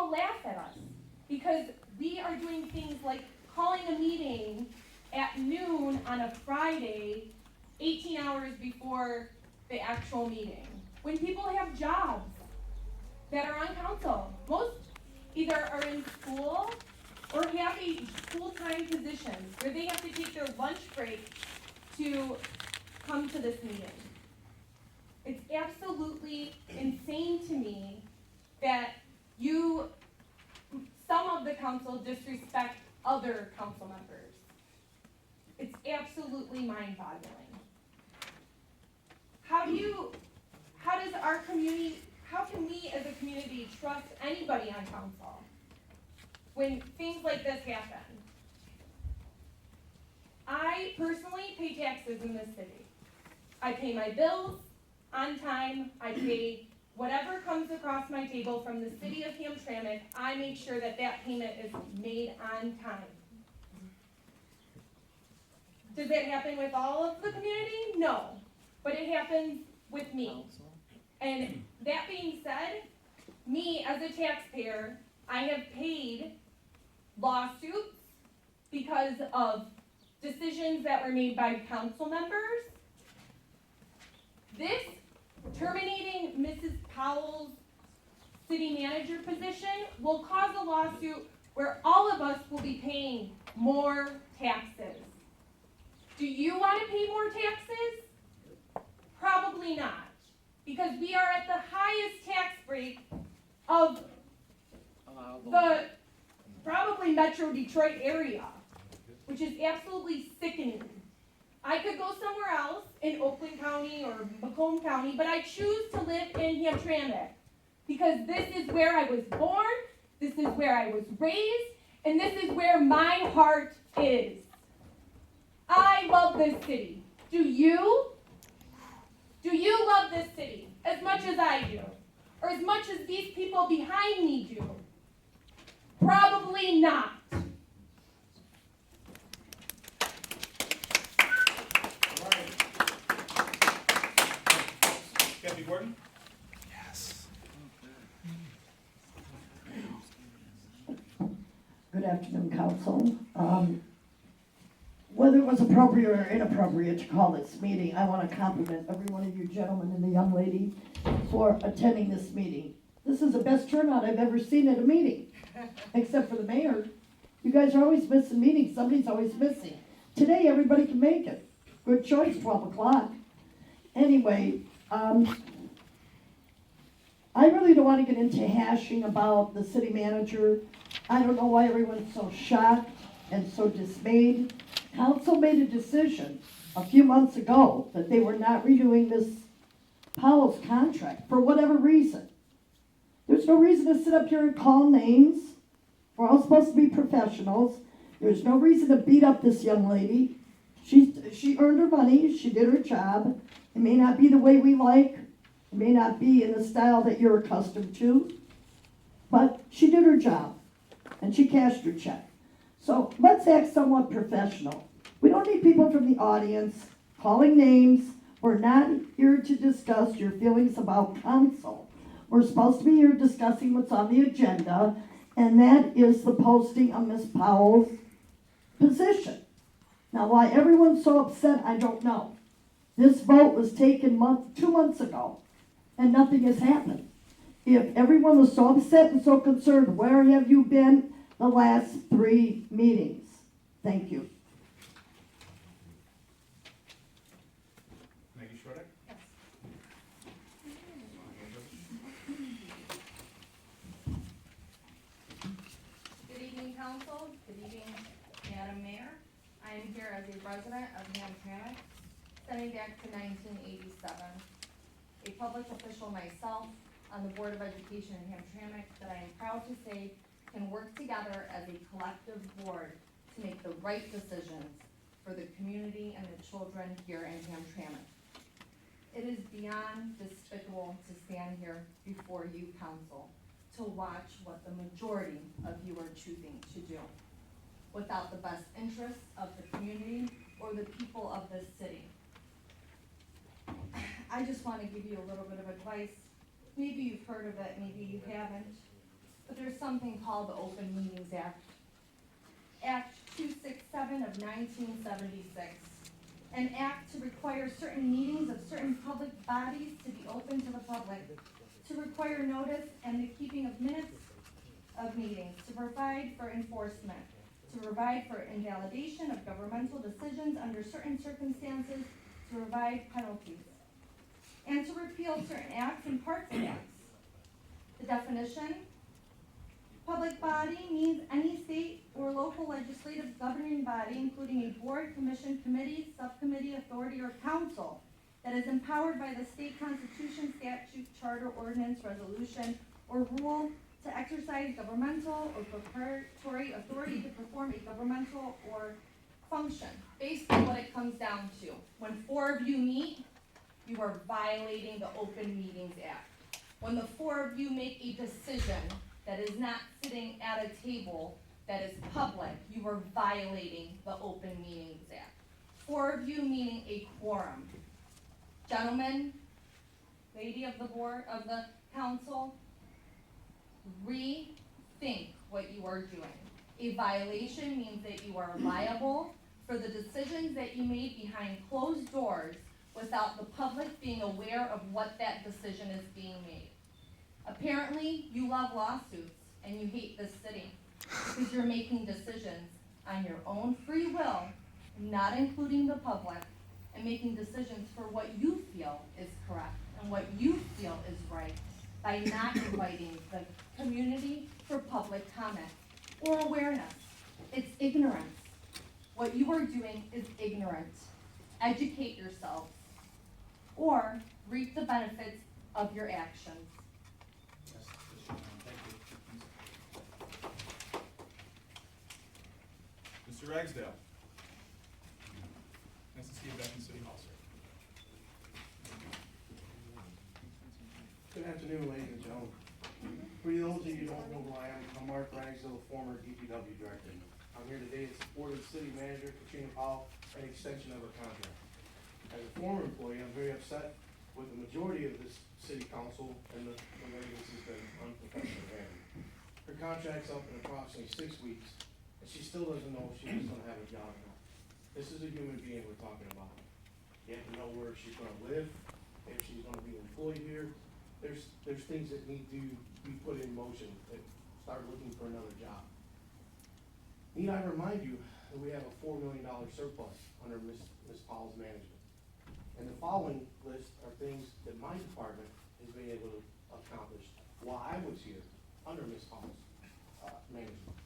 people laugh at us because we are doing things like calling a meeting at noon on a Friday, 18 hours before the actual meeting. When people have jobs that are on council, most either are in school or have a full-time position where they have to take their lunch break to come to this meeting. It's absolutely insane to me that some of the council disrespect other council members. It's absolutely mind-boggling. How can we as a community trust anybody on council when things like this happen? I personally pay taxes in this city. I pay my bills on time. I pay whatever comes across my table from the city of Hamtramck. I make sure that that payment is made on time. Does that happen with all of the community? No, but it happens with me. And that being said, me as a taxpayer, I have paid lawsuits because of decisions that were made by council members. This terminating Mrs. Powell's city manager position will cause a lawsuit where all of us will be paying more taxes. Do you want to pay more taxes? Probably not, because we are at the highest tax rate of the probably Metro Detroit area, which is absolutely sickening. I could go somewhere else in Oakland County or Macomb County, but I choose to live in Hamtramck because this is where I was born, this is where I was raised, and this is where my heart is. I love this city. Do you? Do you love this city as much as I do? Or as much as these people behind me do? Probably not. Deputy Gordon? Yes. Good afternoon, Council. Whether it was appropriate or inappropriate to call this meeting, I want to compliment every one of you gentlemen and the young lady for attending this meeting. This is the best turnout I've ever seen at a meeting, except for the mayor. You guys are always missing meetings. Somebody's always missing. Today, everybody can make it. Good choice, 12 o'clock. Anyway, I really don't want to get into hashing about the city manager. I don't know why everyone's so shocked and so dismayed. Council made a decision a few months ago that they were not renewing Ms. Powell's contract for whatever reason. There's no reason to sit up here and call names. We're all supposed to be professionals. There's no reason to beat up this young lady. She earned her money. She did her job. It may not be the way we like. It may not be in the style that you're accustomed to. But she did her job. And she cashed her check. So let's act somewhat professional. We don't need people from the audience calling names. We're not here to discuss your feelings about council. We're supposed to be here discussing what's on the agenda, and that is the posting of Ms. Powell's position. Now, why everyone's so upset, I don't know. This vote was taken 2 months ago, and nothing has happened. If everyone was so upset and so concerned, where have you been the last 3 meetings? Thank you. Maggie Schroeder? Yes. Good evening, Council. Good evening, Madam Mayor. I am here as a resident of Hamtramck, stemming back to 1987. A public official myself on the Board of Education in Hamtramck that I am proud to say can work together as a collective board to make the right decisions for the community and the children here in Hamtramck. It is beyond despicable to stand here before you, council, to watch what the majority of you are choosing to do without the best interests of the community or the people of this city. I just want to give you a little bit of advice. Maybe you've heard of it, maybe you haven't, but there's something called the Open Meetings Act. Act 267 of 1976. An act to require certain meetings of certain public bodies to be open to the public, to require notice and the keeping of minutes of meetings, to provide for enforcement, to provide for invalidation of governmental decisions under certain circumstances, to provide penalties, and to repeal certain acts and parts of acts. The definition: public body means any state or local legislative governing body, including a board, commission, committee, subcommittee, authority, or council that is empowered by the state constitution, statute, charter, ordinance, resolution, or rule to exercise governmental or preparatory authority to perform a governmental or function. Basically what it comes down to, when 4 of you meet, you are violating the Open Meetings Act. When the 4 of you make a decision that is not sitting at a table that is public, you are violating the Open Meetings Act. 4 of you meaning a quorum. Gentlemen, lady of the board, of the council, rethink what you are doing. A violation means that you are liable for the decisions that you made behind closed doors without the public being aware of what that decision is being made. Apparently, you love lawsuits and you hate this city because you're making decisions on your own free will, not including the public, and making decisions for what you feel is correct and what you feel is right by not inviting the community for public comment or awareness. It's ignorance. What you are doing is ignorant. Educate yourselves or reap the benefits of your actions. Yes, Mr. Chairman, thank you. Mr. Ragsdale. Nice to see you back in City Hall, sir. Good afternoon, ladies and gentlemen. For those of you who don't know who I am, I'm Mark Ragsdale, former DPW director. I'm here today to support the city manager, Katrina Powell, an extension of her contract. As a former employee, I'm very upset with the majority of this city council and the way this has been unprofessional handled. Her contract's up in approximately 6 weeks, and she still doesn't know if she's gonna have a job now. This is a human being we're talking about. You have to know where she's gonna live, if she's gonna be employed here. There's things that need to be put in motion that start looking for another job. Need I remind you that we have a $4 million surplus under Ms. Powell's management. And the following list are things that my department has been able to accomplish while I was here under Ms. Powell's management.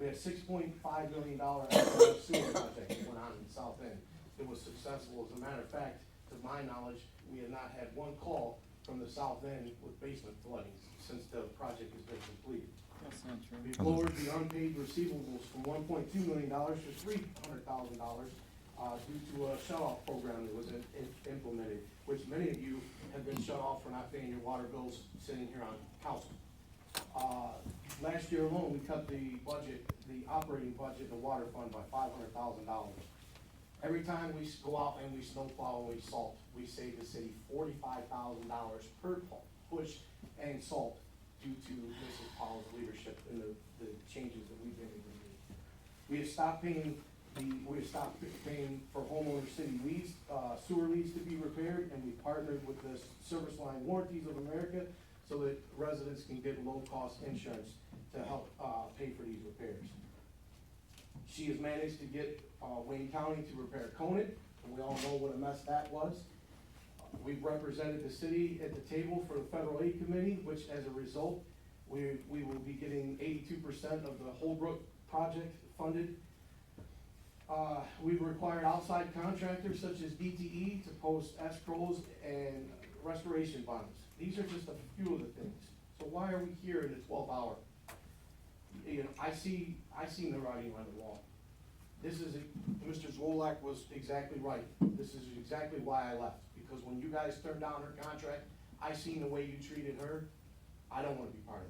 We had $6.5 million sewer project that went on in the South End. It was successful. As a matter of fact, to my knowledge, we have not had one call from the South End with basement flooding since the project has been completed. That's not true. We lowered the unpaid receivables from $1.2 million to $300,000 due to a shut-off program that was implemented, which many of you have been shut off for not paying your water bills sitting here on council. Last year alone, we cut the budget, the operating budget, the water fund by $500,000. Every time we go out and we snowplow and we salt, we save the city $45,000 per push and salt due to Mrs. Powell's leadership and the changes that we've been able to do. We have stopped paying for homeowner city leads, sewer leads to be repaired, and we partnered with the Service Line Warranties of America so that residents can get low-cost insurance to help pay for these repairs. She has managed to get Wayne County to repair Conant, and we all know what a mess that was. We've represented the city at the table for the Federal Aid Committee, which as a result, we will be getting 82% of the Holbrook project funded. We've required outside contractors such as DTE to post escrows and restoration bonds. These are just a few of the things. So why are we here in the 12th hour? You know, I seen the writing on the wall. Mr. Zwolak was exactly right. This is exactly why I left, because when you guys turned down her contract, I seen the way you treated her. I don't wanna be part of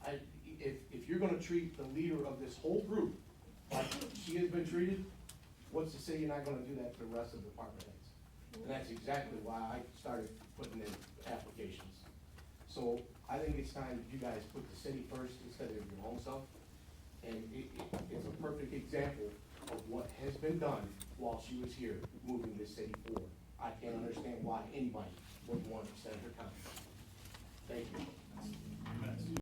that. If you're gonna treat the leader of this whole group like she has been treated, what's to say you're not gonna do that to the rest of the department heads? And that's exactly why I started putting in applications. So I think it's time that you guys put the city first instead of your own self. And it's a perfect example of what has been done while she was here, moving this city forward. I can't understand why anybody would want